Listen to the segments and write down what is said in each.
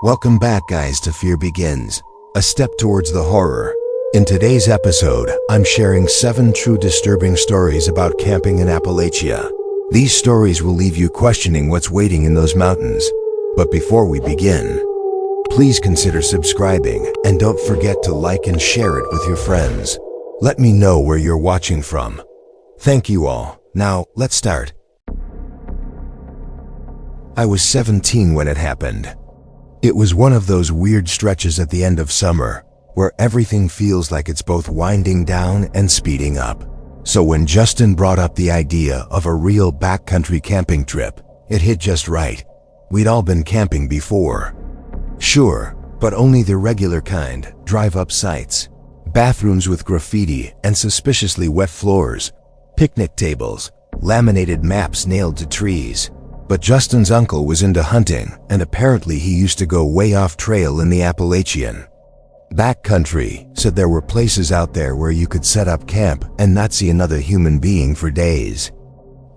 Welcome back, guys, to Fear Begins, a step towards the horror. In today's episode, I'm sharing 7 true disturbing stories about camping in Appalachia. These stories will leave you questioning what's waiting in those mountains. But before we begin, please consider subscribing and don't forget to like and share it with your friends. Let me know where you're watching from. Thank you all. Now, let's start. I was 17 when it happened. It was one of those weird stretches at the end of summer where everything feels like it's both winding down and speeding up. So when Justin brought up the idea of a real backcountry camping trip, it hit just right. We'd all been camping before. Sure, but only the regular kind, drive-up sites. Bathrooms with graffiti and suspiciously wet floors, picnic tables, laminated maps nailed to trees. But Justin's uncle was into hunting, and apparently he used to go way off trail in the Appalachian. Backcountry said there were places out there where you could set up camp and not see another human being for days.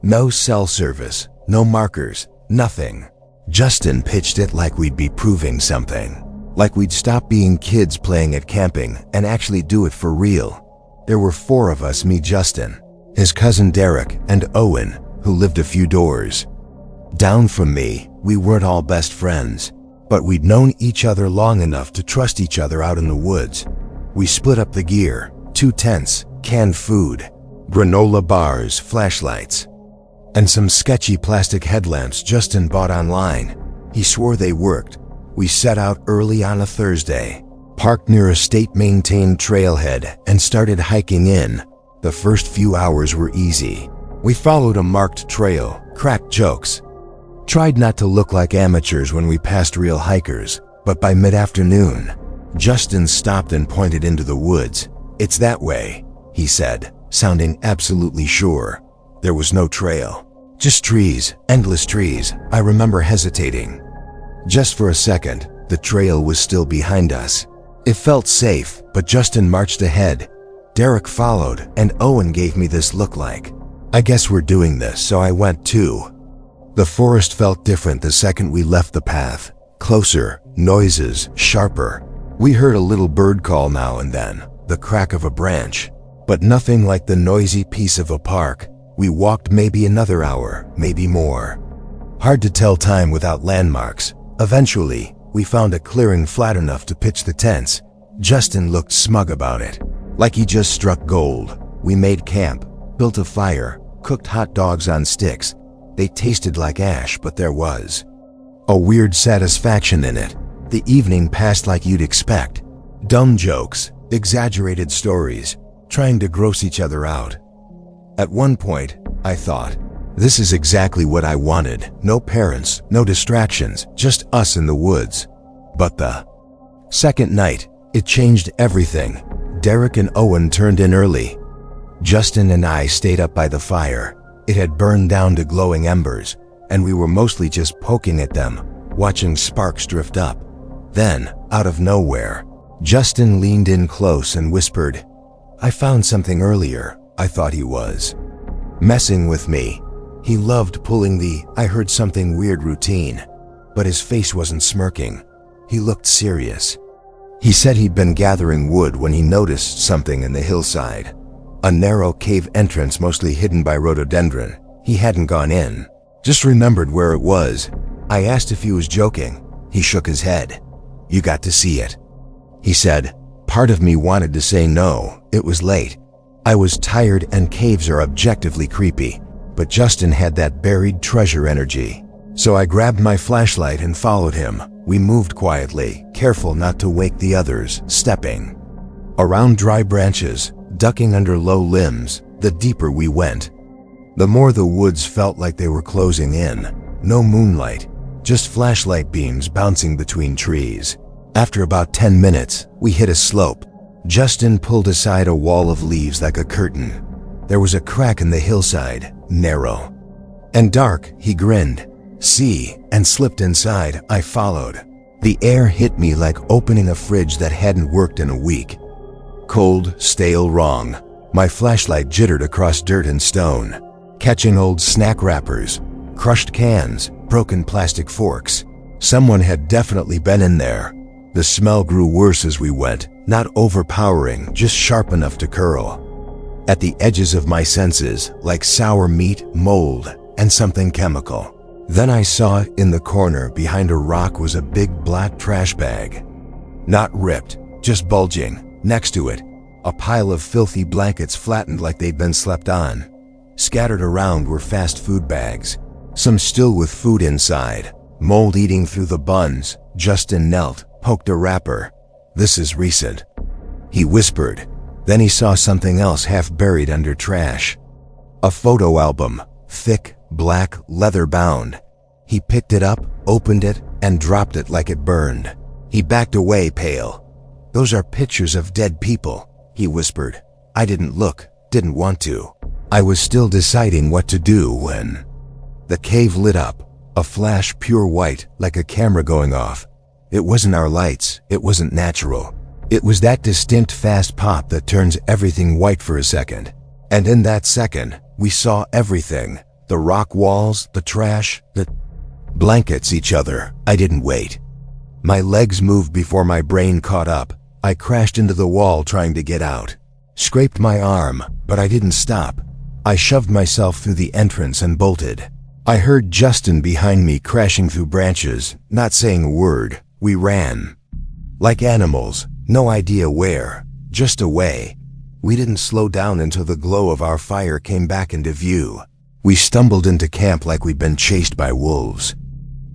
No cell service, no markers, nothing. Justin pitched it like we'd be proving something. Like we'd stop being kids playing at camping and actually do it for real. There were 4 of us, me, Justin, his cousin Derek, and Owen, who lived a few doors down from me. We weren't all best friends, but we'd known each other long enough to trust each other out in the woods. We split up the gear, 2 tents, canned food, granola bars, flashlights, and some sketchy plastic headlamps Justin bought online. He swore they worked. We set out early on a Thursday, parked near a state-maintained trailhead, and started hiking in. The first few hours were easy. We followed a marked trail, cracked jokes, tried not to look like amateurs when we passed real hikers, but by mid-afternoon, Justin stopped and pointed into the woods. "It's that way," he said, sounding absolutely sure. There was no trail, just trees, endless trees. I remember hesitating. Just for a second, the trail was still behind us. It felt safe, but Justin marched ahead. Derek followed, and Owen gave me this look like, "I guess we're doing this," so I went too. The forest felt different the second we left the path. Closer, noises, sharper. We heard a little bird call now and then, the crack of a branch, but nothing like the noisy piece of a park. We walked maybe another hour, maybe more. Hard to tell time without landmarks. Eventually, we found a clearing flat enough to pitch the tents. Justin looked smug about it, like he just struck gold. We made camp, built a fire, cooked hot dogs on sticks. They tasted like ash, but there was a weird satisfaction in it. The evening passed like you'd expect. Dumb jokes, exaggerated stories, trying to gross each other out. At one point, I thought, this is exactly what I wanted. No parents, no distractions, just us in the woods. But the second night, it changed everything. Derek and Owen turned in early. Justin and I stayed up by the fire. It had burned down to glowing embers, and we were mostly just poking at them, watching sparks drift up. Then, out of nowhere, Justin leaned in close and whispered, "I found something earlier." I thought he was messing with me. He loved pulling the "I heard something weird" routine, but his face wasn't smirking. He looked serious. He said he'd been gathering wood when he noticed something in the hillside. A narrow cave entrance mostly hidden by rhododendron. He hadn't gone in, just remembered where it was. I asked if he was joking. He shook his head. "You got to see it," he said. Part of me wanted to say no. It was late. I was tired and caves are objectively creepy, but Justin had that buried treasure energy. So I grabbed my flashlight and followed him. We moved quietly, careful not to wake the others, stepping around dry branches, ducking under low limbs. The deeper we went, the more the woods felt like they were closing in. No moonlight, just flashlight beams bouncing between trees. After about 10 minutes, we hit a slope. Justin pulled aside a wall of leaves like a curtain. There was a crack in the hillside, narrow and dark. He grinned. "See," and slipped inside. I followed. The air hit me like opening a fridge that hadn't worked in a week. Cold, stale, wrong. My flashlight jittered across dirt and stone, catching old snack wrappers, crushed cans, broken plastic forks. Someone had definitely been in there. The smell grew worse as we went, not overpowering, just sharp enough to curl at the edges of my senses, like sour meat, mold, and something chemical. Then I saw in the corner behind a rock was a big black trash bag. Not ripped, just bulging. Next to it, a pile of filthy blankets flattened like they'd been slept on. Scattered around were fast food bags, some still with food inside, mold eating through the buns. Justin knelt, poked a wrapper. "This is recent," he whispered. Then he saw something else half buried under trash. A photo album, thick, black, leather-bound. He picked it up, opened it, and dropped it like it burned. He backed away, pale. "Those are pictures of dead people," he whispered. I didn't look, didn't want to. I was still deciding what to do when the cave lit up, a flash pure white, like a camera going off. It wasn't our lights, it wasn't natural. It was that distinct fast pop that turns everything white for a second. And in that second, we saw everything. The rock walls, the trash, the blankets, each other. I didn't wait. My legs moved before my brain caught up. I crashed into the wall trying to get out. Scraped my arm, but I didn't stop. I shoved myself through the entrance and bolted. I heard Justin behind me crashing through branches, not saying a word. We ran. Like animals, no idea where, just away. We didn't slow down until the glow of our fire came back into view. We stumbled into camp like we'd been chased by wolves.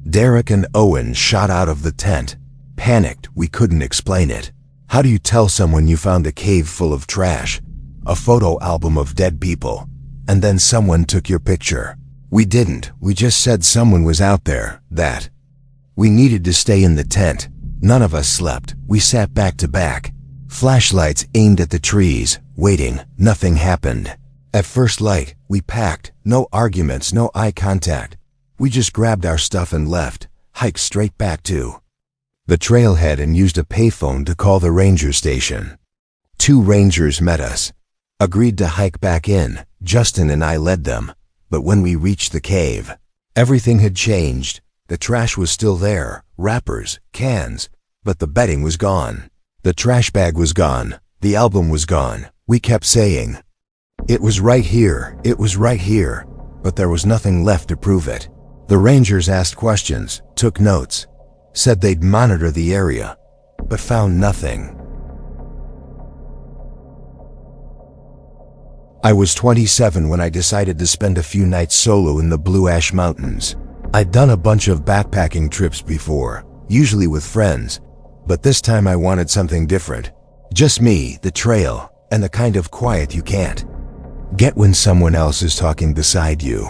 Derek and Owen shot out of the tent. Panicked, we couldn't explain it. How do you tell someone you found a cave full of trash, a photo album of dead people, and then someone took your picture? We didn't, we just said someone was out there, that we needed to stay in the tent. None of us slept. We sat back to back, flashlights aimed at the trees, waiting. Nothing happened. At first light, we packed. No arguments, no eye contact. We just grabbed our stuff and left, hiked straight back to the trailhead and used a payphone to call the ranger station. 2 rangers met us, agreed to hike back in. Justin and I led them. But when we reached the cave, everything had changed. The trash was still there, wrappers, cans, but the bedding was gone. The trash bag was gone. The album was gone. We kept saying, "It was right here, it was right here," but there was nothing left to prove it. The rangers asked questions, took notes, said they'd monitor the area, but found nothing. I was 27 when I decided to spend a few nights solo in the Blue Ash Mountains. I'd done a bunch of backpacking trips before, usually with friends, but this time I wanted something different. Just me, the trail, and the kind of quiet you can't get when someone else is talking beside you.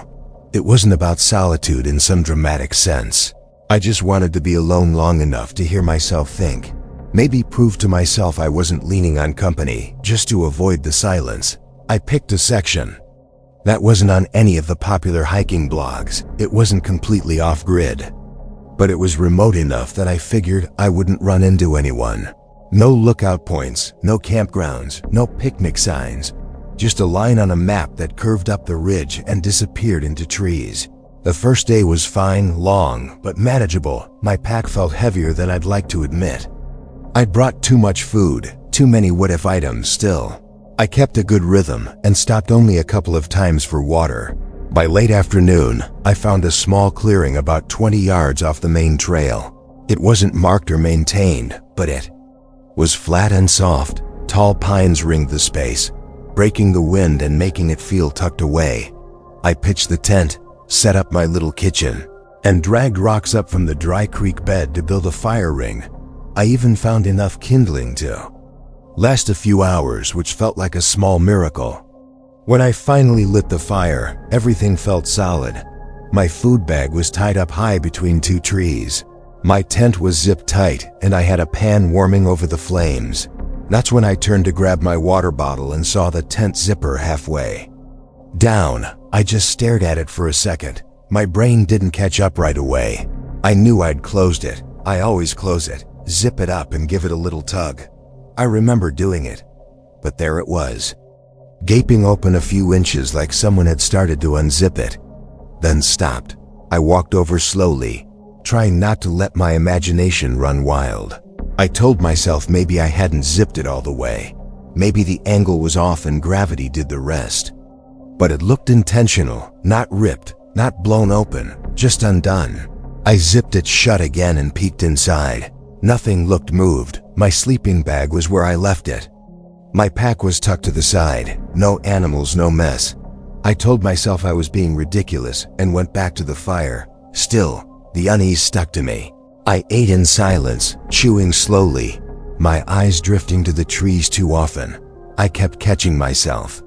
It wasn't about solitude in some dramatic sense. I just wanted to be alone long enough to hear myself think. Maybe prove to myself I wasn't leaning on company, just to avoid the silence. I picked a section that wasn't on any of the popular hiking blogs. It wasn't completely off-grid, but it was remote enough that I figured I wouldn't run into anyone. No lookout points, no campgrounds, no picnic signs, just a line on a map that curved up the ridge and disappeared into trees. The first day was fine, long, but manageable. My pack felt heavier than I'd like to admit. I'd brought too much food, too many what-if items still. I kept a good rhythm and stopped only a couple of times for water. By late afternoon, I found a small clearing about 20 yards off the main trail. It wasn't marked or maintained, but it was flat and soft. Tall pines ringed the space, breaking the wind and making it feel tucked away. I pitched the tent, set up my little kitchen, and dragged rocks up from the dry creek bed to build a fire ring. I even found enough kindling to last a few hours, which felt like a small miracle. When I finally lit the fire, everything felt solid. My food bag was tied up high between 2 trees. My tent was zipped tight, and I had a pan warming over the flames. That's when I turned to grab my water bottle and saw the tent zipper halfway down. I just stared at it for a second. My brain didn't catch up right away. I knew I'd closed it. I always close it, zip it up and give it a little tug. I remember doing it, but there it was, gaping open a few inches like someone had started to unzip it, then stopped. I walked over slowly, trying not to let my imagination run wild. I told myself maybe I hadn't zipped it all the way. Maybe the angle was off and gravity did the rest. But it looked intentional, not ripped, not blown open, just undone. I zipped it shut again and peeked inside. Nothing looked moved. My sleeping bag was where I left it. My pack was tucked to the side. No animals, no mess. I told myself I was being ridiculous and went back to the fire. Still, the unease stuck to me. I ate in silence, chewing slowly, my eyes drifting to the trees too often. I kept catching myself.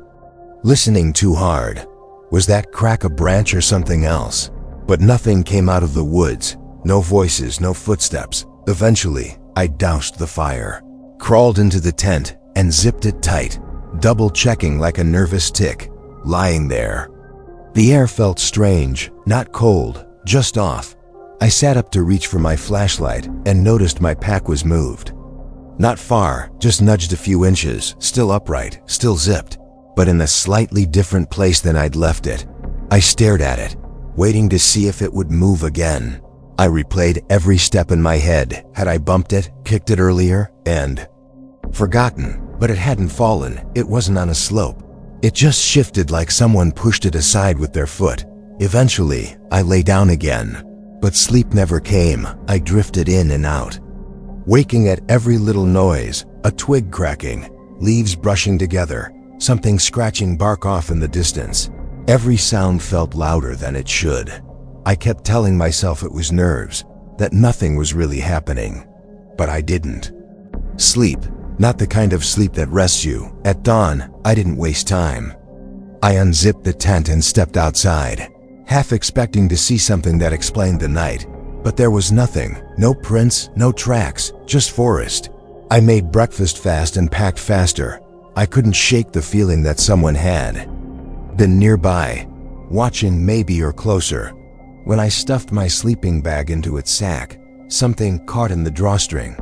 Listening too hard. Was that crack a branch or something else? But nothing came out of the woods. No voices, no footsteps. Eventually, I doused the fire, crawled into the tent, and zipped it tight, double-checking like a nervous tick, lying there. The air felt strange, not cold, just off. I sat up to reach for my flashlight and noticed my pack was moved. Not far, just nudged a few inches, still upright, still zipped, but in a slightly different place than I'd left it. I stared at it, waiting to see if it would move again. I replayed every step in my head. Had I bumped it, kicked it earlier, and forgotten? But it hadn't fallen. It wasn't on a slope. It just shifted like someone pushed it aside with their foot. Eventually, I lay down again. But sleep never came. I drifted in and out, waking at every little noise, a twig cracking, leaves brushing together, something scratching bark off in the distance. Every sound felt louder than it should. I kept telling myself it was nerves, that nothing was really happening. But I didn't. Sleep, not the kind of sleep that rests you. At dawn, I didn't waste time. I unzipped the tent and stepped outside, half expecting to see something that explained the night. But there was nothing. No prints, no tracks, just forest. I made breakfast fast and packed faster. I couldn't shake the feeling that someone had been nearby, watching maybe or closer. When I stuffed my sleeping bag into its sack, something caught in the drawstring.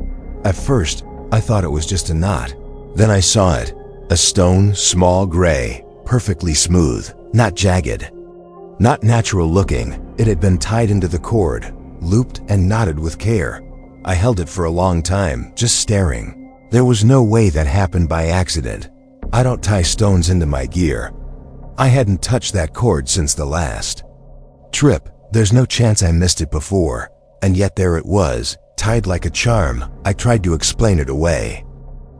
At first, I thought it was just a knot. Then I saw it. A stone, small, gray, perfectly smooth, not jagged, not natural looking. It had been tied into the cord, looped and knotted with care. I held it for a long time, just staring. There was no way that happened by accident. I don't tie stones into my gear. I hadn't touched that cord since the last trip. There's no chance I missed it before. And yet there it was, tied like a charm. I tried to explain it away.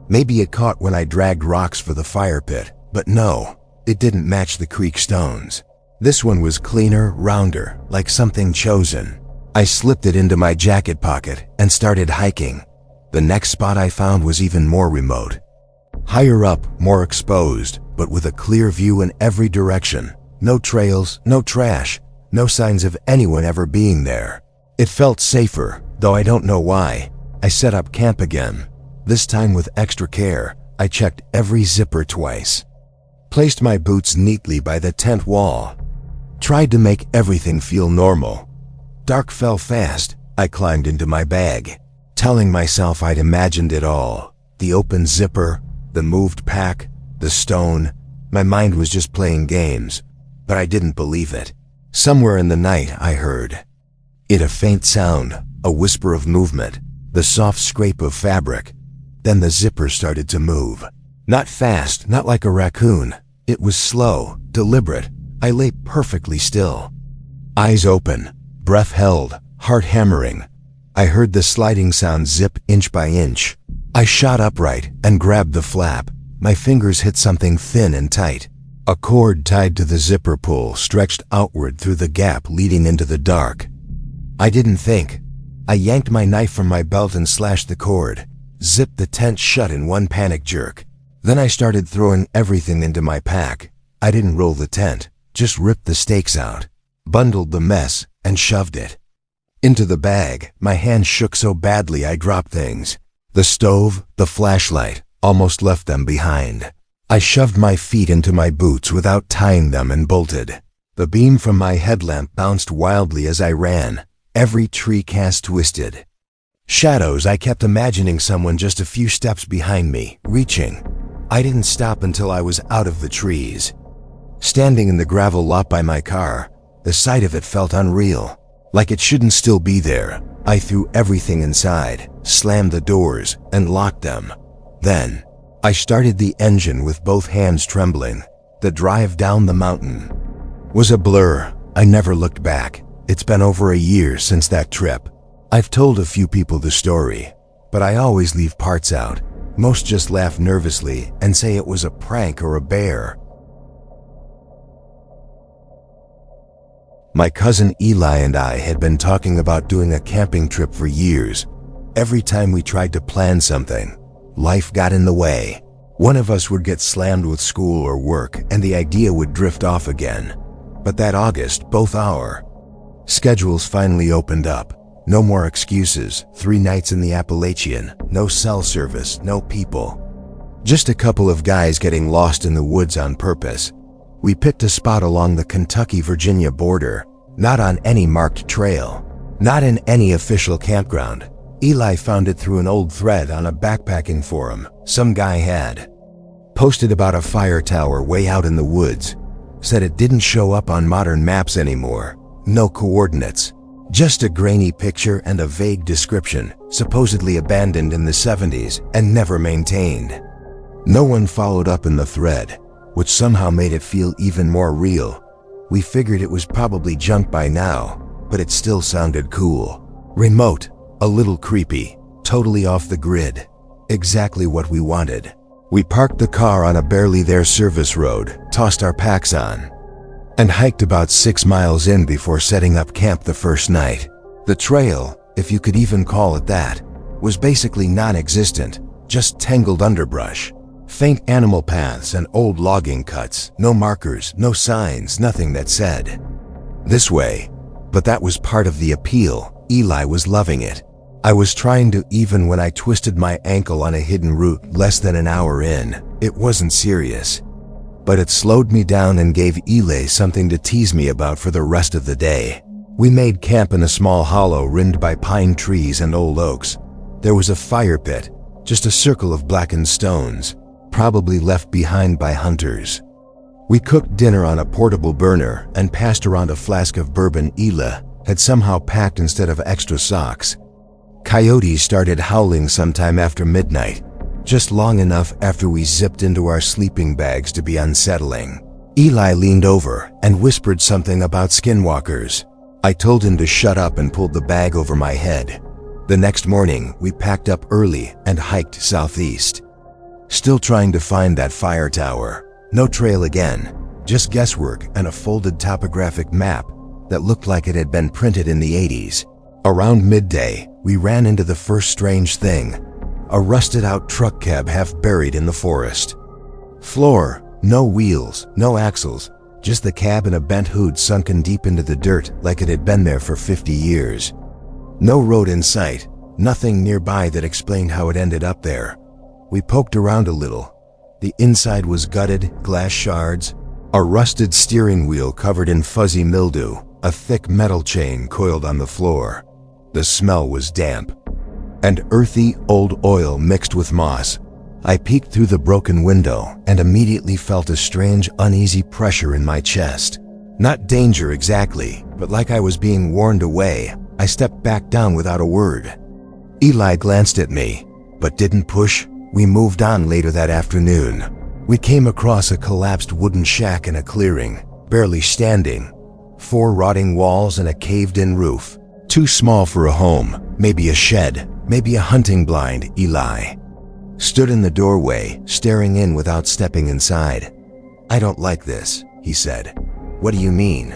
Maybe it caught when I dragged rocks for the fire pit, but no, it didn't match the creek stones. This one was cleaner, rounder, like something chosen. I slipped it into my jacket pocket and started hiking. The next spot I found was even more remote. Higher up, more exposed, but with a clear view in every direction. No trails, no trash, no signs of anyone ever being there. It felt safer, though I don't know why. I set up camp again. This time with extra care, I checked every zipper twice. Placed my boots neatly by the tent wall. Tried to make everything feel normal. Dark fell fast. I climbed into my bag, telling myself I'd imagined it all. The open zipper, the moved pack, the stone. My mind was just playing games, but I didn't believe it. Somewhere in the night I heard it, a faint sound, a whisper of movement, the soft scrape of fabric. Then the zipper started to move. Not fast, not like a raccoon. It was slow, deliberate. I lay perfectly still, eyes open, breath held, heart hammering. I heard the sliding sound zip inch by inch. I shot upright and grabbed the flap. My fingers hit something thin and tight. A cord tied to the zipper pull stretched outward through the gap leading into the dark. I didn't think. I yanked my knife from my belt and slashed the cord, zipped the tent shut in one panic jerk. Then I started throwing everything into my pack. I didn't roll the tent, just ripped the stakes out, bundled the mess, and shoved it into the bag. My hand shook so badly I dropped things. The stove, the flashlight, almost left them behind. I shoved my feet into my boots without tying them and bolted. The beam from my headlamp bounced wildly as I ran. Every tree cast twisted. Shadows. I kept imagining someone just a few steps behind me, reaching. I didn't stop until I was out of the trees. Standing in the gravel lot by my car, the sight of it felt unreal. Like it shouldn't still be there. I threw everything inside, slammed the doors, and locked them. Then, I started the engine with both hands trembling. The drive down the mountain was a blur. I never looked back. It's been over a year since that trip. I've told a few people the story, but I always leave parts out. Most just laugh nervously and say it was a prank or a bear. My cousin Eli and I had been talking about doing a camping trip for years. Every time we tried to plan something, life got in the way. One of us would get slammed with school or work and the idea would drift off again. But that August, both our schedules finally opened up. No more excuses. 3 nights in the Appalachian, no cell service, no people. Just a couple of guys getting lost in the woods on purpose. We picked a spot along the Kentucky-Virginia border, not on any marked trail, not in any official campground. Eli found it through an old thread on a backpacking forum some guy had posted about a fire tower way out in the woods. Said it didn't show up on modern maps anymore. No coordinates. Just a grainy picture and a vague description, supposedly abandoned in the 70s and never maintained. No one followed up in the thread, which somehow made it feel even more real. We figured it was probably junk by now, but it still sounded cool. Remote, a little creepy, totally off the grid. Exactly what we wanted. We parked the car on a barely there service road, tossed our packs on, and hiked about 6 miles in before setting up camp the first night. The trail, if you could even call it that, was basically non-existent, just tangled underbrush, faint animal paths and old logging cuts, no markers, no signs, nothing that said this way. But that was part of the appeal. Eli was loving it. I was trying to even when I twisted my ankle on a hidden route less than an hour in. It wasn't serious, but it slowed me down and gave Eli something to tease me about for the rest of the day. We made camp in a small hollow rimmed by pine trees and old oaks. There was a fire pit, just a circle of blackened stones, probably left behind by hunters. We cooked dinner on a portable burner and passed around a flask of bourbon Eli had somehow packed instead of extra socks. Coyotes started howling sometime after midnight, just long enough after we zipped into our sleeping bags to be unsettling. Eli leaned over and whispered something about skinwalkers. I told him to shut up and pulled the bag over my head. The next morning, we packed up early and hiked southeast. Still trying to find that fire tower. No trail again, just guesswork and a folded topographic map that looked like it had been printed in the 80s. Around midday, we ran into the first strange thing. A rusted-out truck cab half buried in the forest. Floor, no wheels, no axles, just the cab and a bent hood sunken deep into the dirt like it had been there for 50 years. No road in sight, nothing nearby that explained how it ended up there. We poked around a little. The inside was gutted, glass shards, a rusted steering wheel covered in fuzzy mildew, a thick metal chain coiled on the floor. The smell was damp and earthy old oil mixed with moss. I peeked through the broken window and immediately felt a strange, uneasy pressure in my chest. Not danger exactly, but like I was being warned away. I stepped back down without a word. Eli glanced at me, but didn't push. We moved on later that afternoon. We came across a collapsed wooden shack in a clearing, barely standing. 4 rotting walls and a caved-in roof. Too small for a home, maybe a shed, maybe a hunting blind. Eli stood in the doorway, staring in without stepping inside. "I don't like this," he said. "What do you mean?"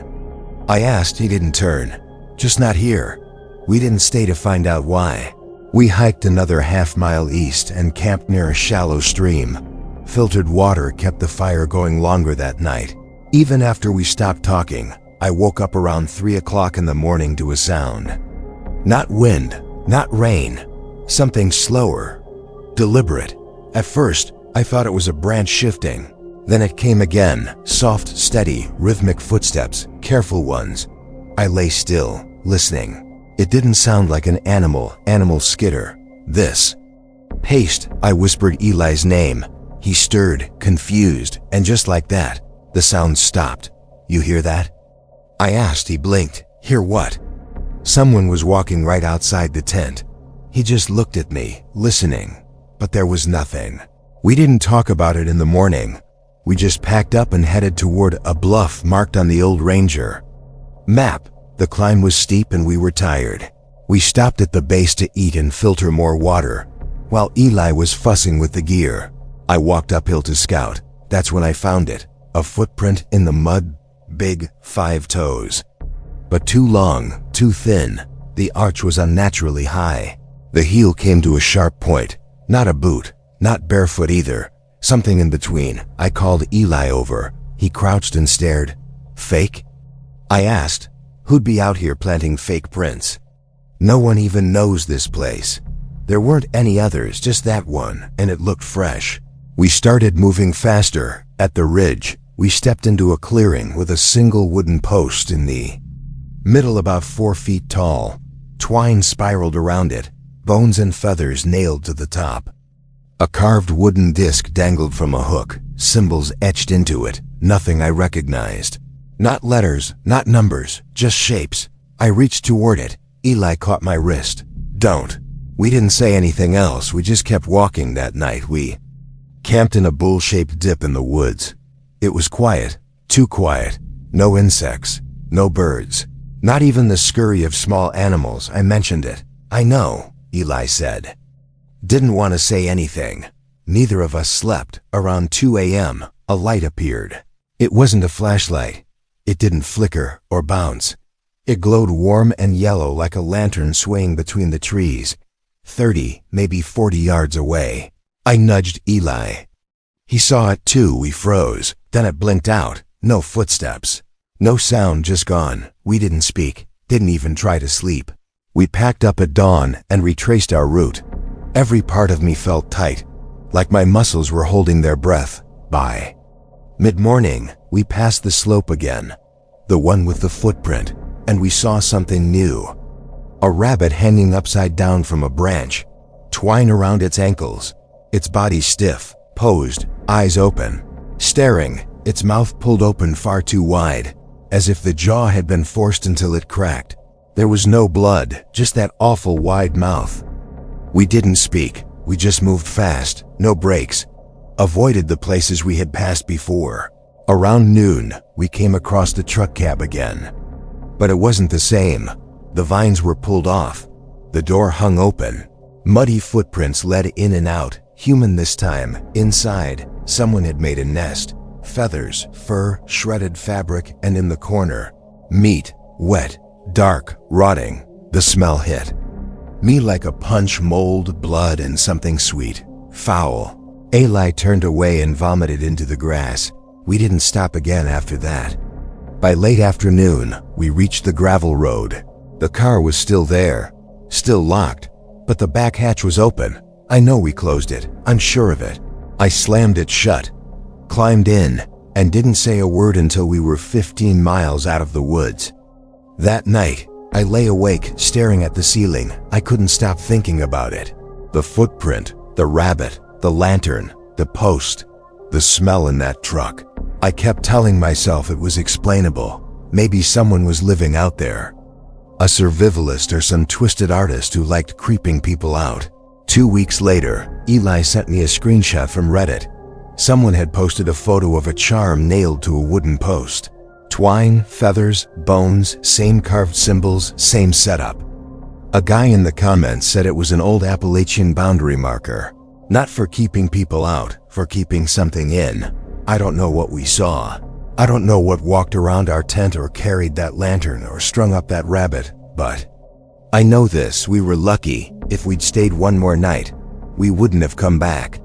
I asked. He didn't turn. "Just not here." We didn't stay to find out why. We hiked another half-mile east and camped near a shallow stream. Filtered water kept the fire going longer that night. Even after we stopped talking, I woke up around 3 o'clock in the morning to a sound. Not wind, not rain, something slower, deliberate. At first, I thought it was a branch shifting. Then it came again, soft, steady, rhythmic footsteps, careful ones. I lay still, listening. It didn't sound like an animal skitter. This. "Haste," I whispered Eli's name. He stirred, confused, and just like that, the sound stopped. "You hear that?" I asked. He blinked. "Hear what?" Someone was walking right outside the tent. He just looked at me, listening, but there was nothing. We didn't talk about it in the morning. We just packed up and headed toward a bluff marked on the old Ranger map. The climb was steep and we were tired. We stopped at the base to eat and filter more water, while Eli was fussing with the gear. I walked uphill to scout. That's when I found it, a footprint in the mud, big, 5 toes. But too long, too thin. The arch was unnaturally high. The heel came to a sharp point. Not a boot, not barefoot either. Something in between. I called Eli over. He crouched and stared. Fake? I asked, who'd be out here planting fake prints? No one even knows this place. There weren't any others, just that one, and it looked fresh. We started moving faster. At the ridge, we stepped into a clearing with a single wooden post in the middle, about 4 feet tall. Twine spiraled around it, bones and feathers nailed to the top. A carved wooden disc dangled from a hook, symbols etched into it, nothing I recognized. Not letters, not numbers, just shapes. I reached toward it. Eli caught my wrist. Don't. We didn't say anything else, we just kept walking that night. We camped in a bowl-shaped dip in the woods. It was quiet, too quiet. No insects, no birds, not even the scurry of small animals. I mentioned it. I know, Eli said. Didn't want to say anything. Neither of us slept. Around 2 a.m., a light appeared. It wasn't a flashlight. It didn't flicker or bounce. It glowed warm and yellow like a lantern swaying between the trees, 30, maybe 40 yards away. I nudged Eli. He saw it too. We froze. Then it blinked out. No footsteps. No sound, just gone. We didn't speak, didn't even try to sleep. We packed up at dawn and retraced our route. Every part of me felt tight, like my muscles were holding their breath. By mid-morning, we passed the slope again, the one with the footprint, and we saw something new. A rabbit hanging upside down from a branch, twine around its ankles, its body stiff, posed, eyes open, staring, its mouth pulled open far too wide, as if the jaw had been forced until it cracked. There was no blood, just that awful wide mouth. We didn't speak, we just moved fast, no breaks, avoided the places we had passed before. Around noon, we came across the truck cab again. But it wasn't the same. The vines were pulled off. The door hung open. Muddy footprints led in and out, human this time. Inside, someone had made a nest. Feathers, fur, shredded fabric, and in the corner, meat, wet, dark, rotting. The smell hit me like a punch, mold, blood, and something sweet. Foul. Eli turned away and vomited into the grass. We didn't stop again after that. By late afternoon, we reached the gravel road. The car was still there, still locked, but the back hatch was open. I know we closed it, I'm sure of it. I slammed it shut, climbed in, and didn't say a word until we were 15 miles out of the woods. That night, I lay awake, staring at the ceiling. I couldn't stop thinking about it. The footprint, the rabbit, the lantern, the post, the smell in that truck. I kept telling myself it was explainable. Maybe someone was living out there. A survivalist or some twisted artist who liked creeping people out. 2 weeks later, Eli sent me a screenshot from Reddit. Someone had posted a photo of a charm nailed to a wooden post. Twine, feathers, bones, same carved symbols, same setup. A guy in the comments said it was an old Appalachian boundary marker. Not for keeping people out, for keeping something in. I don't know what we saw. I don't know what walked around our tent or carried that lantern or strung up that rabbit, but I know this: we were lucky. If we'd stayed one more night, we wouldn't have come back.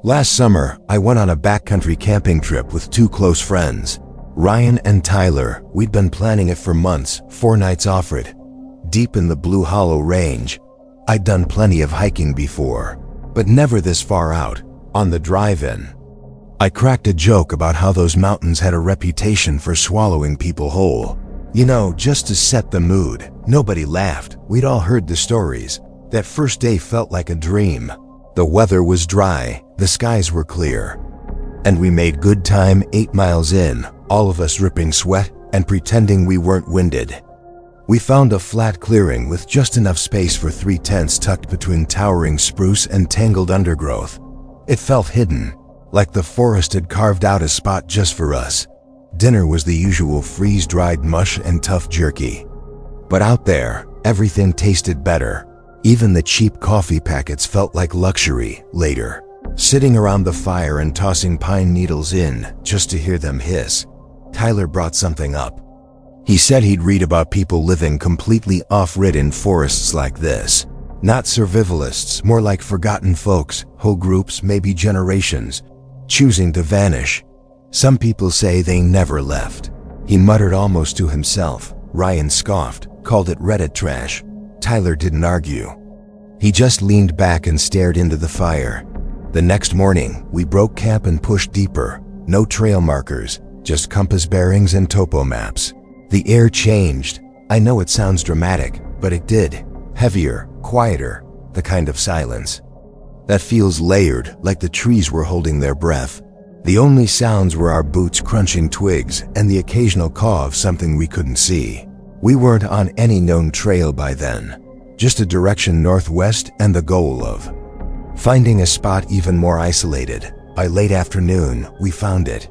Last summer, I went on a backcountry camping trip with 2 close friends, Ryan and Tyler. We'd been planning it for months, 4 nights offered, deep in the Blue Hollow Range. I'd done plenty of hiking before, but never this far out. On the drive-in, I cracked a joke about how those mountains had a reputation for swallowing people whole. You know, just to set the mood. Nobody laughed. We'd all heard the stories. That first day felt like a dream. The weather was dry, the skies were clear, and we made good time. 8 miles in, all of us dripping sweat and pretending we weren't winded. We found a flat clearing with just enough space for 3 tents tucked between towering spruce and tangled undergrowth. It felt hidden, like the forest had carved out a spot just for us. Dinner was the usual freeze-dried mush and tough jerky. But out there, everything tasted better. Even the cheap coffee packets felt like luxury later. Sitting around the fire and tossing pine needles in just to hear them hiss, Tyler brought something up. He said he'd read about people living completely off-grid in forests like this. Not survivalists, more like forgotten folks, whole groups, maybe generations, choosing to vanish. Some people say they never left. He muttered almost to himself. Ryan scoffed, called it Reddit trash. Tyler didn't argue. He just leaned back and stared into the fire. The next morning, we broke camp and pushed deeper. No trail markers, just compass bearings and topo maps. The air changed. I know it sounds dramatic, but it did. Heavier, quieter, the kind of silence that feels layered, like the trees were holding their breath. The only sounds were our boots crunching twigs and the occasional caw of something we couldn't see. We weren't on any known trail by then, just a direction northwest and the goal of finding a spot even more isolated. By late afternoon, we found it.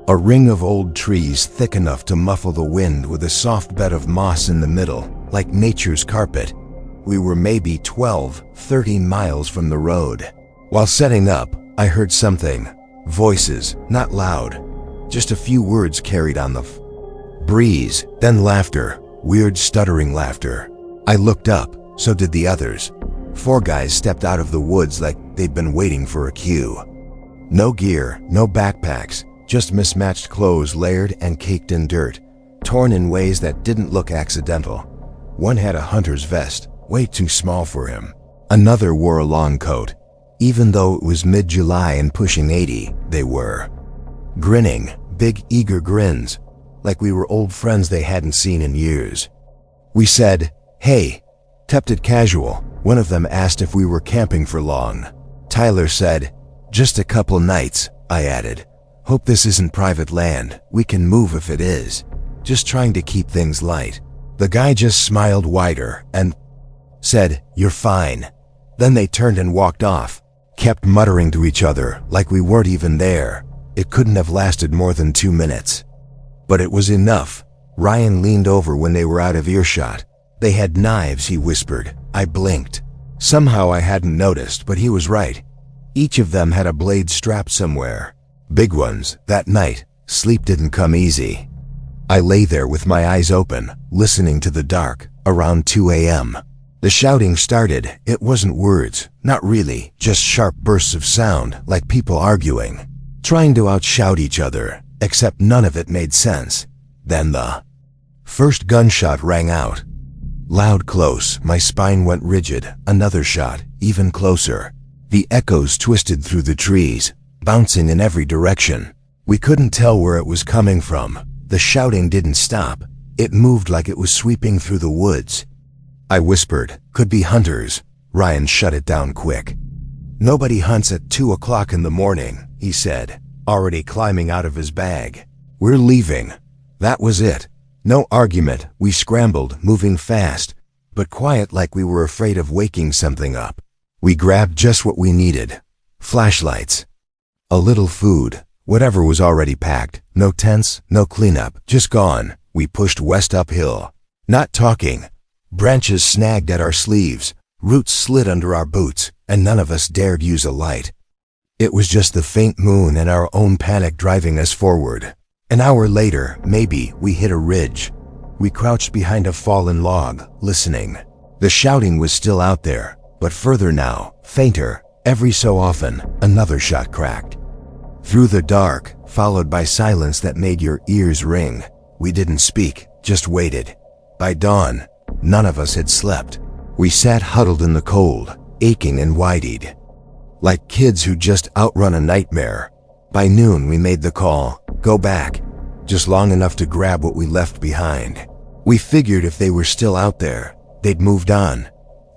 A ring of old trees thick enough to muffle the wind with a soft bed of moss in the middle, like nature's carpet. We were maybe 12-13 miles from the road. While setting up, I heard something. Voices, not loud. Just a few words carried on the breeze, then laughter, weird stuttering laughter. I looked up, so did the others. 4 guys stepped out of the woods like they'd been waiting for a cue. No gear, no backpacks, just mismatched clothes layered and caked in dirt, torn in ways that didn't look accidental. One had a hunter's vest, way too small for him. Another wore a long coat. Even though it was mid-July and pushing 80, they were grinning, big eager grins, like we were old friends they hadn't seen in years. We said, "Hey," kept it casual. One of them asked if we were camping for long. Tyler said, "Just a couple nights," I added. "Hope this isn't private land. We can move if it is. Just trying to keep things light." The guy just smiled wider and said, "You're fine." Then they turned and walked off, kept muttering to each other like we weren't even there. It couldn't have lasted more than 2 minutes. But it was enough. Ryan leaned over when they were out of earshot. "They had knives," he whispered. I blinked. Somehow I hadn't noticed, but he was right. Each of them had a blade strapped somewhere. Big ones. That night, sleep didn't come easy. I lay there with my eyes open, listening to the dark, around 2 a.m. The shouting started. It wasn't words, not really, just sharp bursts of sound, like people arguing, trying to outshout each other, except none of it made sense. Then the first gunshot rang out. Loud, close, my spine went rigid. Another shot, even closer. The echoes twisted through the trees, bouncing in every direction. We couldn't tell where it was coming from. The shouting didn't stop. It moved like it was sweeping through the woods. I whispered, "Could be hunters." Ryan shut it down quick. "Nobody hunts at 2 o'clock in the morning," he said, already climbing out of his bag. "We're leaving." That was it. No argument. We scrambled, moving fast, but quiet, like we were afraid of waking something up. We grabbed just what we needed. Flashlights. A little food. Whatever was already packed. No tents, no cleanup, just gone. We pushed west uphill. Not talking. Branches snagged at our sleeves. Roots slid under our boots, and none of us dared use a light. It was just the faint moon and our own panic driving us forward. An hour later, maybe, we hit a ridge. We crouched behind a fallen log, listening. The shouting was still out there, but further now, fainter. Every so often, another shot cracked. Through the dark, followed by silence that made your ears ring. We didn't speak, just waited. By dawn, none of us had slept. We sat huddled in the cold, aching and wide-eyed, like kids who just outrun a nightmare. By noon, we made the call, go back, just long enough to grab what we left behind. We figured if they were still out there, they'd moved on.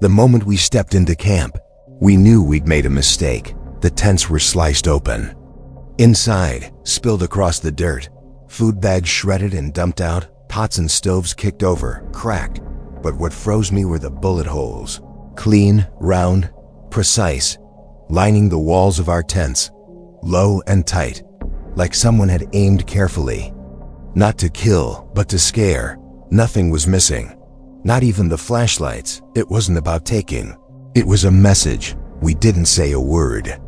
The moment we stepped into camp, we knew we'd made a mistake. The tents were sliced open. Inside, spilled across the dirt, Food bags shredded and dumped out, pots and stoves kicked over, cracked. But what froze me were the bullet holes. Clean, round, precise, lining the walls of our tents. Low and tight, like someone had aimed carefully. Not to kill, but to scare. Nothing was missing. Not even the flashlights. It wasn't about taking. It was a message. We didn't say a word.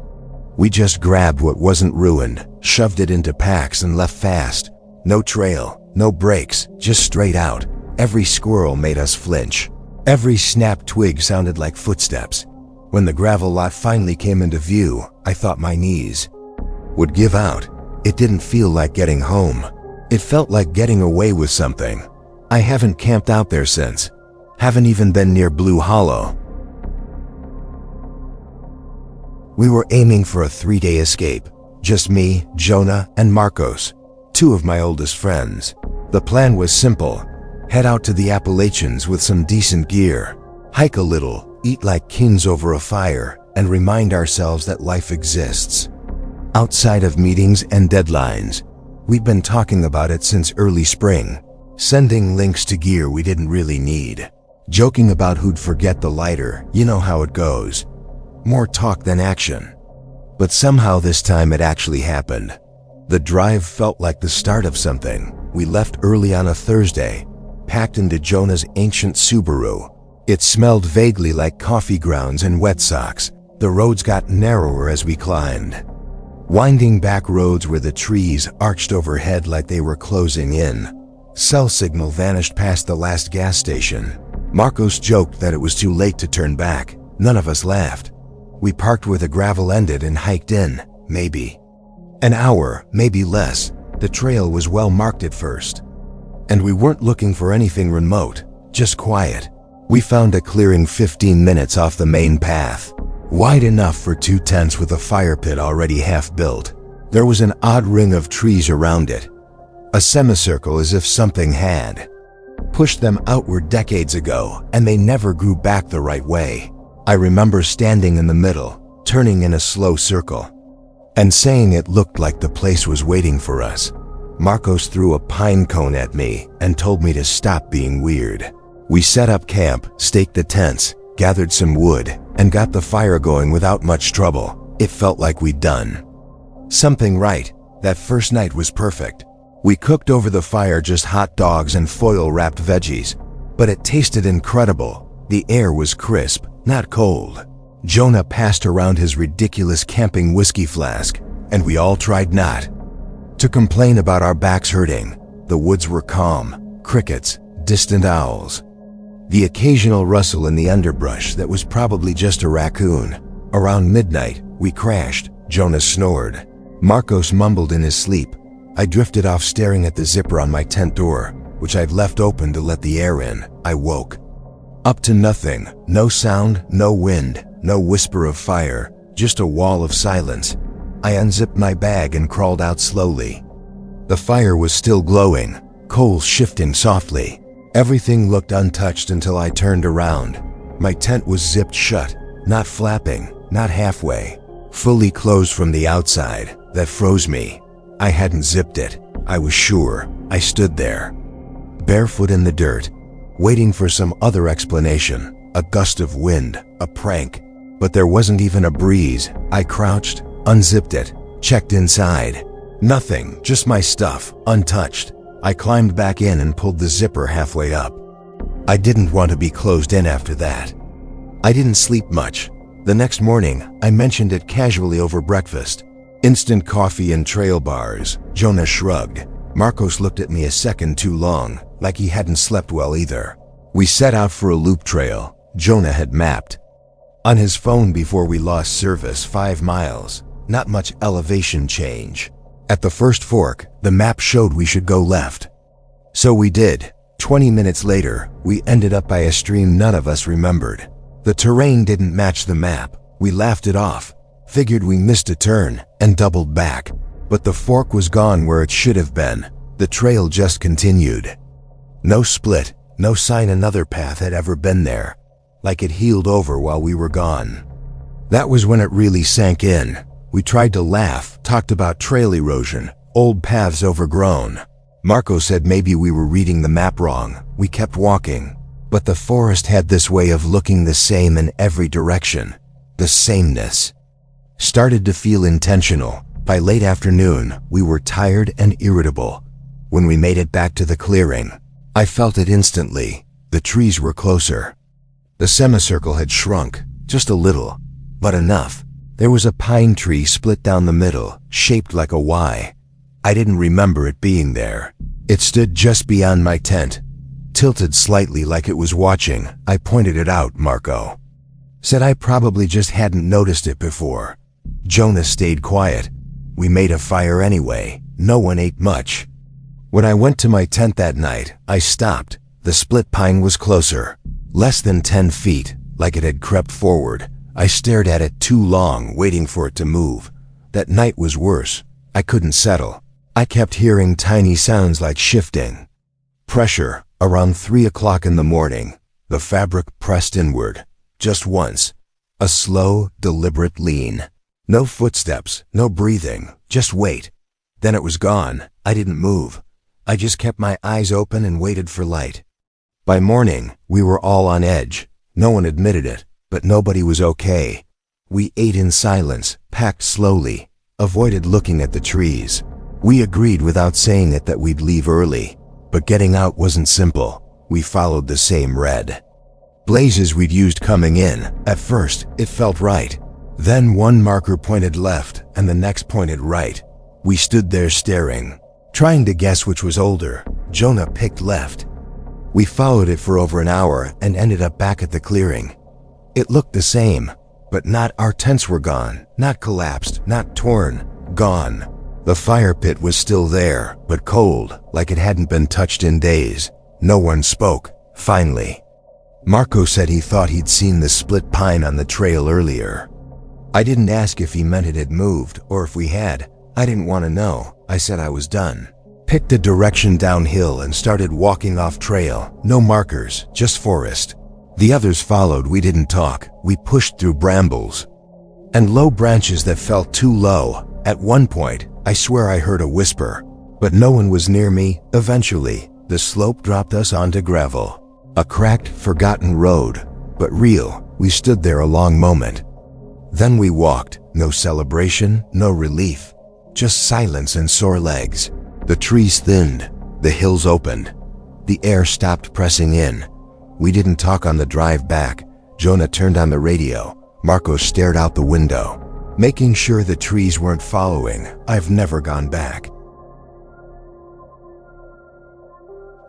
We just grabbed what wasn't ruined, shoved it into packs and left fast. No trail, no breaks, just straight out. Every squirrel made us flinch. Every snapped twig sounded like footsteps. When the gravel lot finally came into view, I thought my knees would give out. It didn't feel like getting home. It felt like getting away with something. I haven't camped out there since. Haven't even been near Blue Hollow. We were aiming for a 3-day escape. Just me, Jonah, and Marcos, 2 of my oldest friends. The plan was simple. Head out to the Appalachians with some decent gear. Hike a little, eat like kings over a fire, and remind ourselves that life exists outside of meetings and deadlines. We'd been talking about it since early spring, sending links to gear we didn't really need, joking about who'd forget the lighter. You know how it goes. More talk than action. But somehow this time it actually happened. The drive felt like the start of something. We left early on a Thursday, packed into Jonah's ancient Subaru. It smelled vaguely like coffee grounds and wet socks. The roads got narrower as we climbed. Winding back roads where the trees arched overhead like they were closing in. Cell signal vanished past the last gas station. Marcos joked that it was too late to turn back. None of us laughed. We parked where the gravel ended and hiked in, maybe an hour, maybe less. The trail was well marked at first. And we weren't looking for anything remote, just quiet. We found a clearing 15 minutes off the main path. Wide enough for 2 tents with a fire pit already half built. There was an odd ring of trees around it. A semicircle as if something had pushed them outward decades ago, and they never grew back the right way. I remember standing in the middle, turning in a slow circle, and saying it looked like the place was waiting for us. Marcos threw a pine cone at me and told me to stop being weird. We set up camp, staked the tents, gathered some wood, and got the fire going without much trouble. It felt like we'd done something right. That first night was perfect. We cooked over the fire just hot dogs and foil-wrapped veggies, but it tasted incredible. The air was crisp, not cold. Jonah passed around his ridiculous camping whiskey flask, and we all tried not to complain about our backs hurting. The woods were calm, crickets, distant owls. The occasional rustle in the underbrush that was probably just a raccoon. Around midnight, we crashed. Jonah snored. Marcos mumbled in his sleep. I drifted off staring at the zipper on my tent door, which I'd left open to let the air in. I woke up to nothing. No sound, no wind, no whisper of fire, just a wall of silence. I unzipped my bag and crawled out slowly. The fire was still glowing, coals shifting softly. Everything looked untouched until I turned around. My tent was zipped shut, not flapping, not halfway, fully closed from the outside. That froze me. I hadn't zipped it. I was sure. I stood there, barefoot in the dirt, waiting for some other explanation. A gust of wind, a prank. But there wasn't even a breeze. I crouched, unzipped it, checked inside. Nothing, just my stuff, untouched. I climbed back in and pulled the zipper halfway up. I didn't want to be closed in after that. I didn't sleep much. The next morning, I mentioned it casually over breakfast. Instant coffee and trail bars. Jonah shrugged. Marcos looked at me a second too long, like he hadn't slept well either. We set out for a loop trail. Jonah had mapped on his phone before we lost service 5 miles. Not much elevation change. At the first fork, the map showed we should go left. So we did. 20 minutes later, we ended up by a stream none of us remembered. The terrain didn't match the map. We laughed it off, figured we missed a turn, and doubled back. But the fork was gone where it should have been. The trail just continued. No split, no sign another path had ever been there, like it healed over while we were gone. That was when it really sank in. We tried to laugh, talked about trail erosion, old paths overgrown. Marco said maybe we were reading the map wrong. We kept walking, but the forest had this way of looking the same in every direction. The sameness started to feel intentional. By late afternoon, we were tired and irritable. When we made it back to the clearing, I felt it instantly. The trees were closer. The semicircle had shrunk, just a little, but enough. There was a pine tree split down the middle, shaped like a Y. I didn't remember it being there. It stood just beyond my tent, tilted slightly like it was watching. I pointed it out. Marco said I probably just hadn't noticed it before. Jonah stayed quiet. We made a fire anyway. No one ate much. When I went to my tent that night, I stopped. The split pine was closer, less than 10 feet, like it had crept forward. I stared at it too long, waiting for it to move. That night was worse. I couldn't settle. I kept hearing tiny sounds like shifting pressure. Around 3 o'clock in the morning, the fabric pressed inward. Just once. A slow, deliberate lean. No footsteps, no breathing, just weight. Then it was gone. I didn't move. I just kept my eyes open and waited for light. By morning, we were all on edge. No one admitted it, but nobody was okay. We ate in silence, packed slowly, avoided looking at the trees. We agreed without saying it that we'd leave early, but getting out wasn't simple. We followed the same red blazes we'd used coming in. At first, it felt right. Then one marker pointed left and the next pointed right. We stood there staring, trying to guess which was older. Jonah picked left. We followed it for over an hour and ended up back at the clearing. It looked the same, but not. Our tents were gone, not collapsed, not torn, gone. The fire pit was still there, but cold, like it hadn't been touched in days. No one spoke. Finally, Marco said he thought he'd seen the split pine on the trail earlier. I didn't ask if he meant it had moved or if we had. I didn't want to know. I said I was done. Picked a direction downhill and started walking off trail. No markers, just forest. The others followed. We didn't talk. We pushed through brambles and low branches that felt too low. At one point, I swear I heard a whisper, but no one was near me. Eventually, the slope dropped us onto gravel. A cracked, forgotten road, but real. We stood there a long moment. Then we walked. No celebration, no relief, just silence and sore legs. The trees thinned. The hills opened. The air stopped pressing in. We didn't talk on the drive back. Jonah turned on the radio. Marco stared out the window, making sure the trees weren't following. I've never gone back.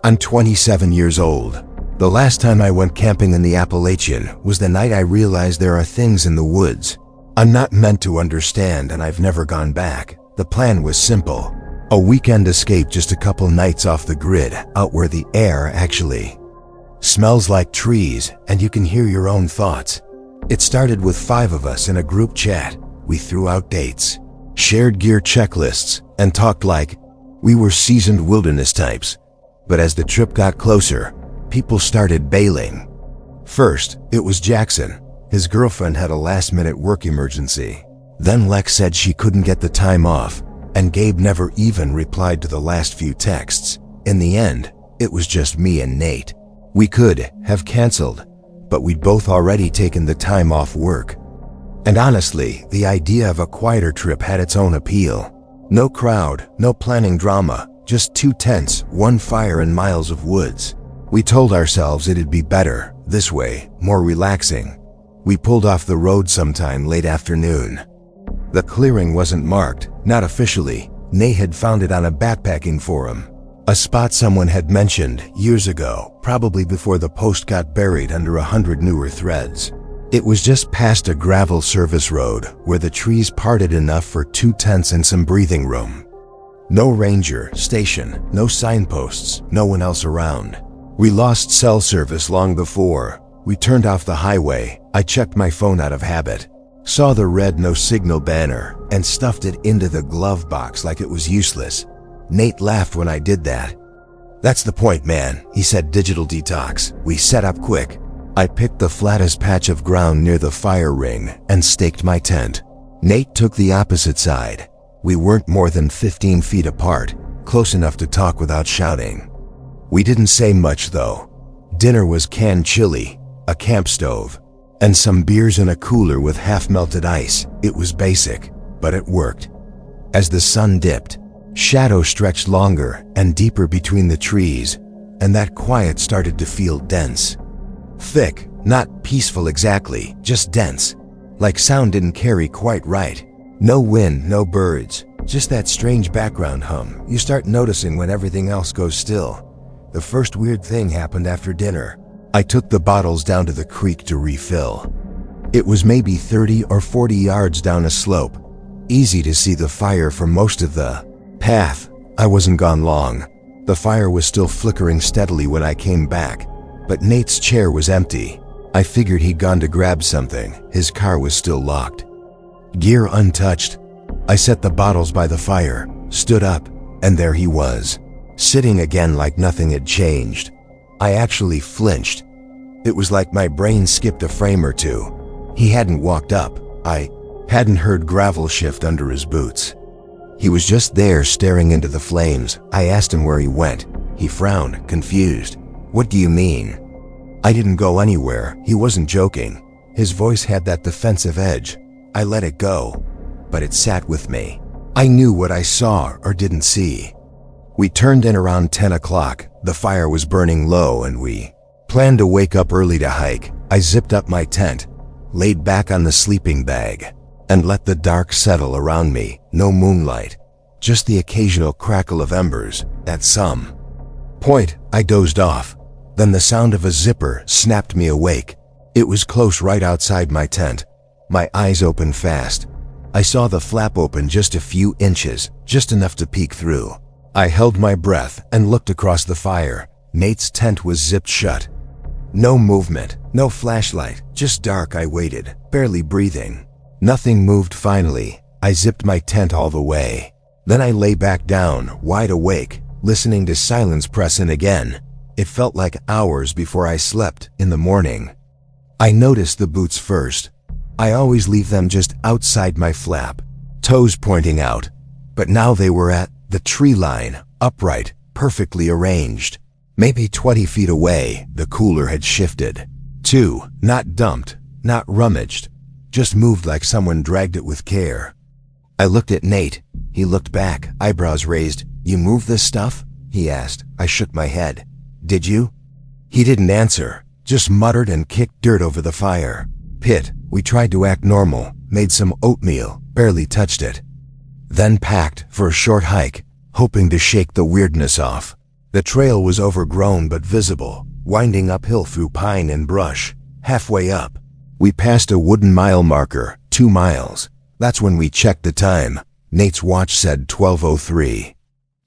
I'm 27 years old. The last time I went camping in the Appalachian was the night I realized there are things in the woods I'm not meant to understand, and I've never gone back. The plan was simple. A weekend escape, just a couple nights off the grid, out where the air actually smells like trees and you can hear your own thoughts. It started with 5 of us in a group chat. We threw out dates, shared gear checklists, and talked like we were seasoned wilderness types. But as the trip got closer, people started bailing. First, it was Jackson. His girlfriend had a last-minute work emergency. Then Lex said she couldn't get the time off, and Gabe never even replied to the last few texts. In the end, it was just me and Nate. We could have canceled, but we'd both already taken the time off work. And honestly, the idea of a quieter trip had its own appeal. No crowd, no planning drama, just 2 tents, 1 fire, and miles of woods. We told ourselves it'd be better this way, more relaxing. We pulled off the road sometime late afternoon. The clearing wasn't marked, not officially. Nate had found it on a backpacking forum, a spot someone had mentioned years ago, probably before the post got buried under 100 newer threads. It was just past a gravel service road where the trees parted enough for 2 tents and some breathing room. No ranger station, no signposts, no one else around. We lost cell service long before. We turned off the highway. I checked my phone out of habit, saw the red no signal banner, and stuffed it into the glove box like it was useless. Nate laughed when I did that. "That's the point, man," he said. Digital detox. We set up quick. I picked the flattest patch of ground near the fire ring and staked my tent. Nate took the opposite side. We weren't more than 15 feet apart, close enough to talk without shouting. We didn't say much though. Dinner was canned chili, a camp stove, and some beers in a cooler with half-melted ice. It was basic, but it worked. As the sun dipped, shadow stretched longer and deeper between the trees, and that quiet started to feel dense. Thick, not peaceful exactly, just dense. Like sound didn't carry quite right. No wind, no birds, just that strange background hum you start noticing when everything else goes still. The first weird thing happened after dinner. I took the bottles down to the creek to refill. It was maybe 30 or 40 yards down a slope. Easy to see the fire for most of the path. I wasn't gone long. The fire was still flickering steadily when I came back, but Nate's chair was empty. I figured he'd gone to grab something. His car was still locked. Gear untouched. I set the bottles by the fire, stood up, and there he was, sitting again like nothing had changed. I actually flinched. It was like my brain skipped a frame or two. He hadn't walked up. I hadn't heard gravel shift under his boots. He was just there staring into the flames. I asked him where he went. He frowned, confused. "What do you mean?" I didn't go anywhere. He wasn't joking. His voice had that defensive edge. I let it go, but it sat with me. I knew what I saw or didn't see. We turned in around 10 o'clock. The fire was burning low and we planned to wake up early to hike. I zipped up my tent, laid back on the sleeping bag, and let the dark settle around me. No moonlight, just the occasional crackle of embers. At some point, I dozed off. Then the sound of a zipper snapped me awake. It was close, right outside my tent. My eyes opened fast. I saw the flap open just a few inches, just enough to peek through. I held my breath and looked across the fire. Nate's tent was zipped shut. No movement, no flashlight, just dark. I waited, barely breathing. Nothing moved. Finally, I zipped my tent all the way. Then I lay back down, wide awake, listening to silence press in again. It felt like hours before I slept. In the morning, I noticed the boots first. I always leave them just outside my flap, toes pointing out, but now they were at the tree line, upright, perfectly arranged. Maybe 20 feet away, the cooler had shifted. Too, not dumped, not rummaged, just moved like someone dragged it with care. I looked at Nate. He looked back, eyebrows raised. "You moved this stuff?" he asked. I shook my head. "Did you?" He didn't answer, just muttered and kicked dirt over the fire pit. We tried to act normal, made some oatmeal, barely touched it. Then packed for a short hike, hoping to shake the weirdness off. The trail was overgrown but visible, winding uphill through pine and brush. Halfway up, we passed a wooden mile marker, 2 miles. That's when we checked the time. Nate's watch said 12:03.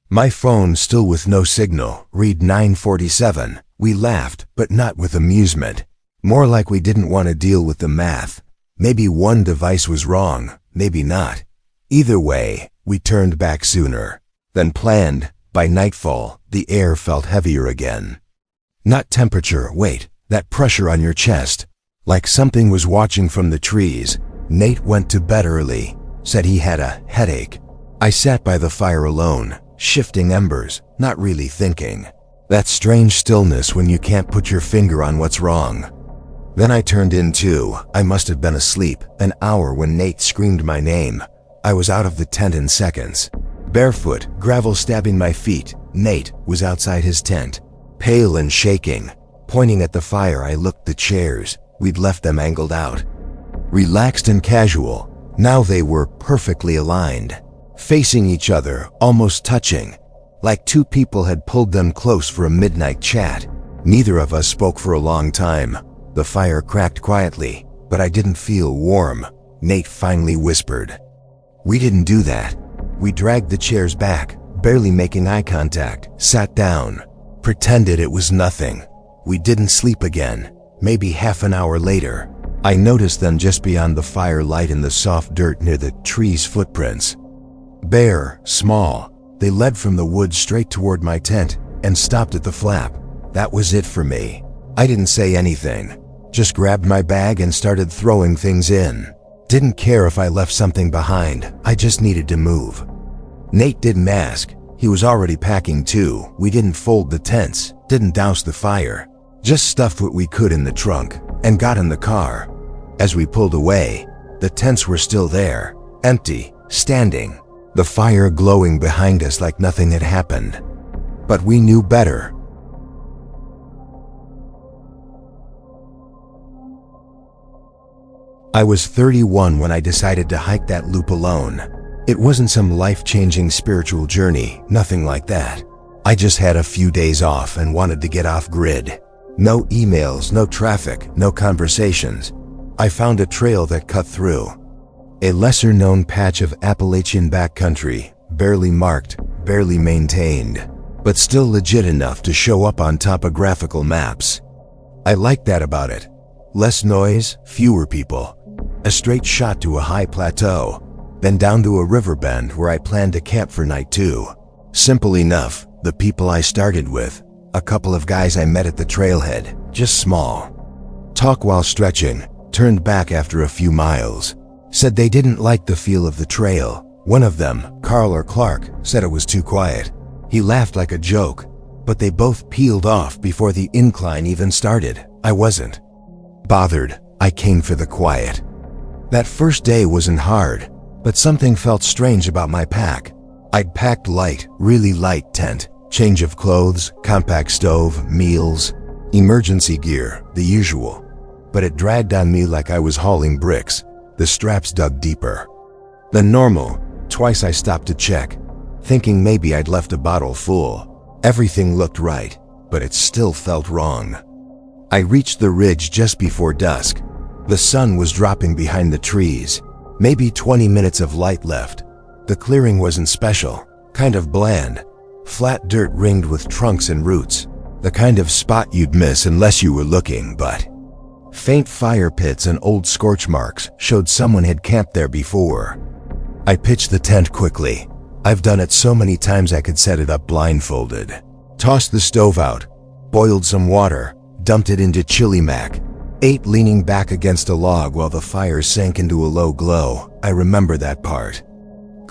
My phone, still with no signal, read 9:47. We laughed, but not with amusement. More like we didn't want to deal with the math. Maybe one device was wrong, maybe not. Either way, we turned back sooner than planned. By nightfall, the air felt heavier again. Not temperature, wait, that pressure on your chest. Like something was watching from the trees. Nate went to bed early, said he had a headache. I sat by the fire alone, shifting embers, not really thinking. That strange stillness when you can't put your finger on what's wrong. Then I turned in too. I must have been asleep. An hour when Nate screamed my name. I was out of the tent in seconds. Barefoot, gravel stabbing my feet. Nate was outside his tent, pale and shaking. Pointing at the fire, I looked at the chairs. We'd left them angled out. Relaxed and casual. Now they were perfectly aligned, facing each other, almost touching. Like two people had pulled them close for a midnight chat. Neither of us spoke for a long time. The fire cracked quietly, but I didn't feel warm. Nate finally whispered, "We didn't do that." We dragged the chairs back, barely making eye contact, sat down, pretended it was nothing. We didn't sleep again. Maybe half an hour later, I noticed them just beyond the firelight in the soft dirt near the tree's footprints. Bare, small, they led from the woods straight toward my tent and stopped at the flap. That was it for me. I didn't say anything, just grabbed my bag and started throwing things in. Didn't care if I left something behind, I just needed to move. Nate didn't ask. He was already packing too. We didn't fold the tents, didn't douse the fire, just stuffed what we could in the trunk and got in the car. As we pulled away, the tents were still there, empty, standing, the fire glowing behind us like nothing had happened. But we knew better. I was 31 when I decided to hike that loop alone. It wasn't some life-changing spiritual journey, nothing like that. I just had a few days off and wanted to get off grid. No emails, no traffic, no conversations. I found a trail that cut through a lesser-known patch of Appalachian backcountry, barely marked, barely maintained, but still legit enough to show up on topographical maps. I liked that about it. Less noise, fewer people. A straight shot to a high plateau, then down to a river bend where I planned to camp for night 2. Simple enough. The people I started with, a couple of guys I met at the trailhead, just small. Talk while stretching, turned back after a few miles. Said they didn't like the feel of the trail. One of them, Carl or Clark, said it was too quiet. He laughed like a joke, but they both peeled off before the incline even started. I wasn't bothered. I came for the quiet. That first day wasn't hard, but something felt strange about my pack. I'd packed light, really light tent, change of clothes, compact stove, meals, emergency gear, the usual. But it dragged on me like I was hauling bricks. The straps dug deeper than normal. Twice I stopped to check, thinking maybe I'd left a bottle full. Everything looked right, but it still felt wrong. I reached the ridge just before dusk. The sun was dropping behind the trees. Maybe 20 minutes of light left. The clearing wasn't special, kind of bland. Flat dirt ringed with trunks and roots. The kind of spot you'd miss unless you were looking, but faint fire pits and old scorch marks showed someone had camped there before. I pitched the tent quickly. I've done it so many times I could set it up blindfolded. Tossed the stove out, boiled some water, dumped it into chili mac, ate leaning back against a log while the fire sank into a low glow. I remember that part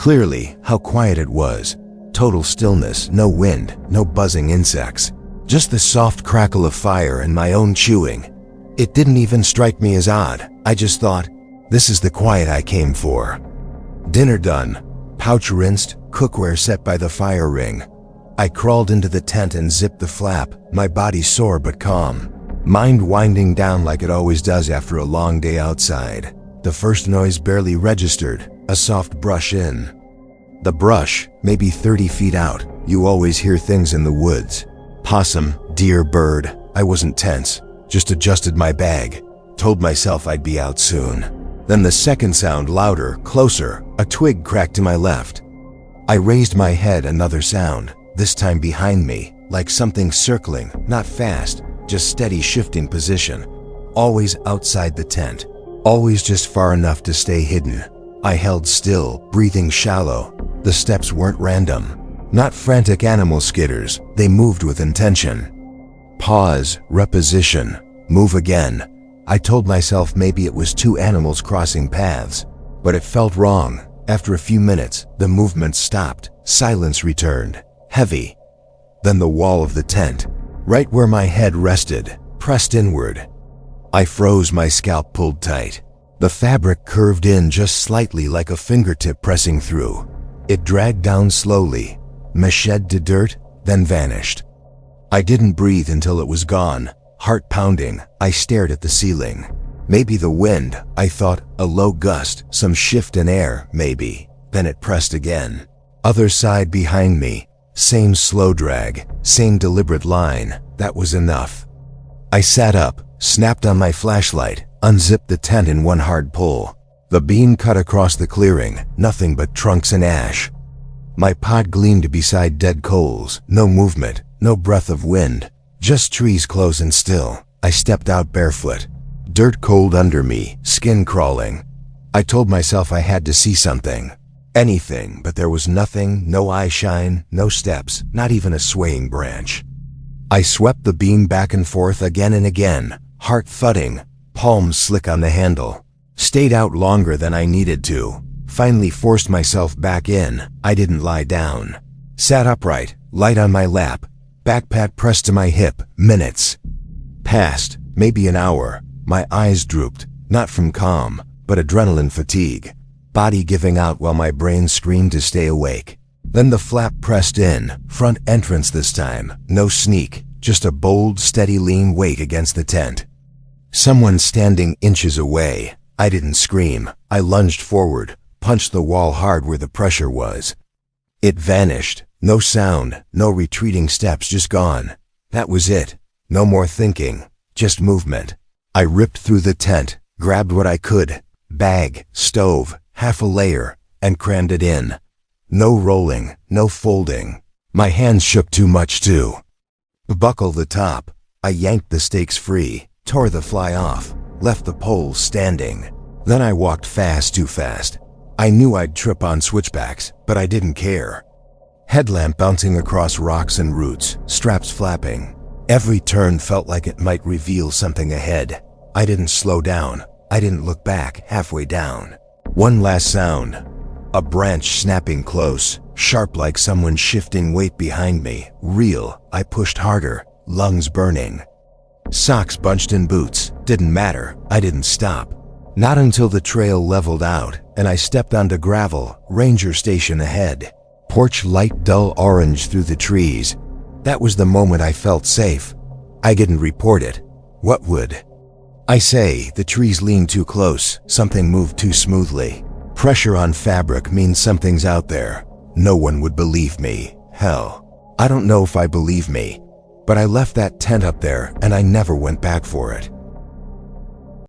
clearly, how quiet it was. Total stillness, no wind, no buzzing insects. Just the soft crackle of fire and my own chewing. It didn't even strike me as odd. I just thought, this is the quiet I came for. Dinner done, pouch rinsed, cookware set by the fire ring. I crawled into the tent and zipped the flap, my body sore but calm. Mind winding down like it always does after a long day outside. The first noise barely registered, a soft brush in. The brush, maybe 30 feet out. You always hear things in the woods. Possum, deer, bird. I wasn't tense, just adjusted my bag. Told myself I'd be out soon. Then the second sound, louder, closer. A twig cracked to my left. I raised my head, another sound, this time behind me, like something circling, not fast, just steady shifting position. Always outside the tent, always just far enough to stay hidden. I held still, breathing shallow. The steps weren't random, not frantic animal skitters, they moved with intention. Pause, reposition, move again. I told myself maybe it was two animals crossing paths, but it felt wrong. After a few minutes, the movement stopped, silence returned, heavy. Then the wall of the tent, right where my head rested, pressed inward. I froze, my scalp pulled tight. The fabric curved in just slightly like a fingertip pressing through. It dragged down slowly, meshed to dirt, then vanished. I didn't breathe until it was gone, heart pounding. I stared at the ceiling. Maybe the wind, I thought, a low gust, some shift in air, maybe. Then it pressed again. Other side behind me, same slow drag, same deliberate line. That was enough. I sat up, snapped on my flashlight, unzipped the tent in one hard pull. The beam cut across the clearing, nothing but trunks and ash. My pod gleamed beside dead coals, no movement, no breath of wind, just trees close and still. I stepped out barefoot, dirt cold under me, skin crawling. I told myself I had to see something, anything, but there was nothing, no eye shine, no steps, not even a swaying branch. I swept the beam back and forth again and again, heart thudding, palms slick on the handle. Stayed out longer than I needed to. Finally forced myself back in. I didn't lie down. Sat upright, light on my lap, backpack pressed to my hip. Minutes passed, maybe an hour. My eyes drooped, not from calm, but adrenaline fatigue. Body giving out while my brain screamed to stay awake. Then the flap pressed in, front entrance this time. No sneak, just a bold, steady lean weight against the tent. Someone standing inches away. I didn't scream. I lunged forward, punched the wall hard where the pressure was. It vanished. No sound, no retreating steps, just gone. That was it. No more thinking, just movement. I ripped through the tent, grabbed what I could, bag, stove, half a layer, and crammed it in. No rolling, no folding. My hands shook too much too. Buckle the top. I yanked the stakes free, tore the fly off, left the poles standing. Then I walked fast, too fast. I knew I'd trip on switchbacks, but I didn't care. Headlamp bouncing across rocks and roots, straps flapping. Every turn felt like it might reveal something ahead. I didn't slow down. I didn't look back halfway down. One last sound. A branch snapping close, sharp like someone shifting weight behind me. Real. I pushed harder, lungs burning. Socks bunched in boots. Didn't matter. I didn't stop. Not until the trail leveled out and I stepped onto gravel, ranger station ahead. Porch light dull orange through the trees. That was the moment I felt safe. I didn't report it. What would? I say, the trees leaned too close, something moved too smoothly. Pressure on fabric means something's out there. No one would believe me. Hell, I don't know if I believe me, but I left that tent up there and I never went back for it.